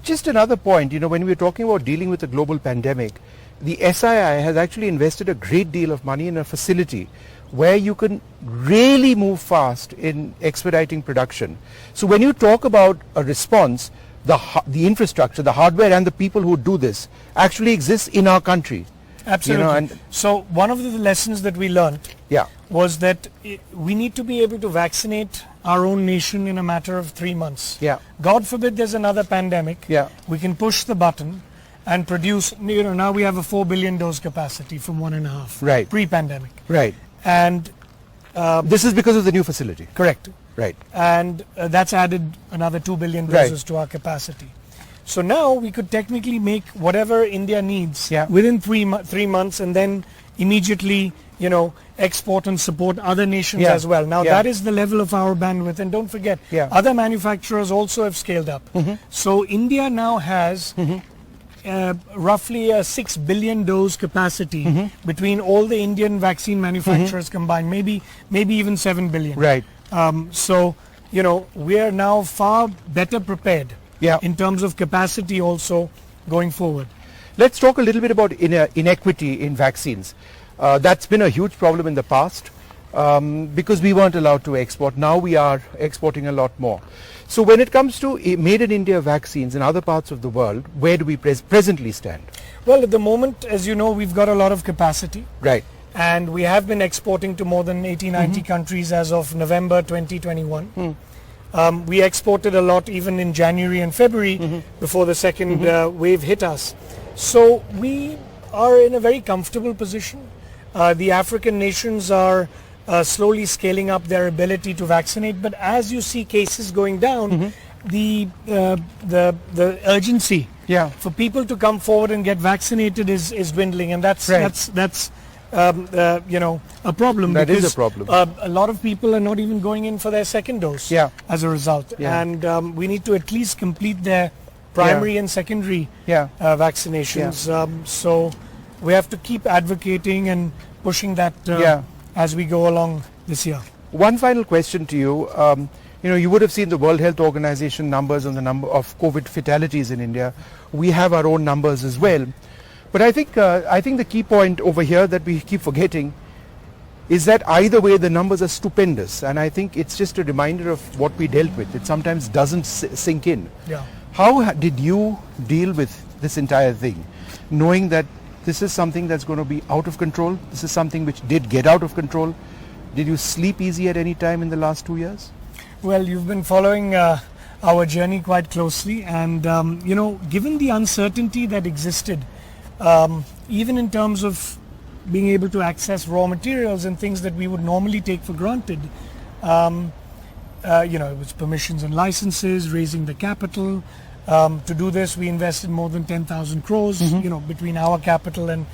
Just another point, when we're talking about dealing with a global pandemic, the SII has actually invested a great deal of money in a facility where you can really move fast in expediting production. So when you talk about a response, the infrastructure, the hardware and the people who do this actually exists in our country. Absolutely. So one of the lessons that we learned was that we need to be able to vaccinate our own nation in a matter of 3 months. God forbid there's another pandemic. We can push the button and produce, now we have a 4 billion dose capacity from 1.5 pre-pandemic. And this is because of the new facility. Correct. Right. And that's added another 2 billion doses to our capacity. So now we could technically make whatever India needs within 3 months, and then immediately, export and support other nations as well. Now that is the level of our bandwidth, and don't forget, other manufacturers also have scaled up. So India now has roughly a 6 billion dose capacity between all the Indian vaccine manufacturers combined, maybe even 7 billion. Right. So, we are now far better prepared in terms of capacity also going forward. Let's talk a little bit about inequity in vaccines. That's been a huge problem in the past because we weren't allowed to export. Now we are exporting a lot more. So when it comes to made in India vaccines in other parts of the world, where do we presently stand? Well, at the moment, as you know, we've got a lot of capacity. Right. And we have been exporting to more than 80-90 countries as of November 2021. We exported a lot even in January and February before the second wave hit us. So we are in a very comfortable position. The African nations are slowly scaling up their ability to vaccinate, but as you see cases going down, the urgency for people to come forward and get vaccinated is dwindling, and that's a problem. That is a problem. A lot of people are not even going in for their second dose as a result, and we need to at least complete their primary and secondary vaccinations. So we have to keep advocating and pushing that as we go along this year. One final question to you. You would have seen the World Health Organization numbers on the number of COVID fatalities in India. We have our own numbers as well. But I think the key point over here that we keep forgetting is that either way the numbers are stupendous, and I think it's just a reminder of what we dealt with. It sometimes doesn't sink in. How did you deal with this entire thing, knowing that this is something that's going to be out of control? This is something which did get out of control. Did you sleep easy at any time in the last 2 years? Well, you've been following our journey quite closely, and given the uncertainty that existed, even in terms of being able to access raw materials and things that we would normally take for granted, it was permissions and licenses, raising the capital. To do this, we invested more than 10,000 crores, between our capital and,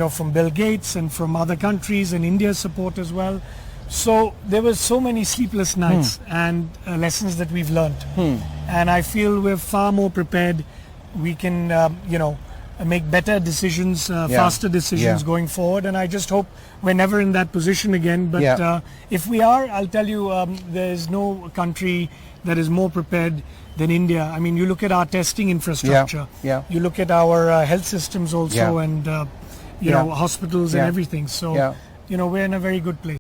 from Bill Gates and from other countries, and India's support as well. So there were so many sleepless nights and lessons that we've learned. And I feel we're far more prepared. We can, make better decisions, faster decisions going forward. And I just hope we're never in that position again. But if we are, I'll tell you, there is no country that is more prepared than India. I mean, you look at our testing infrastructure. You look at our health systems also, and hospitals and everything. So, we're in a very good place.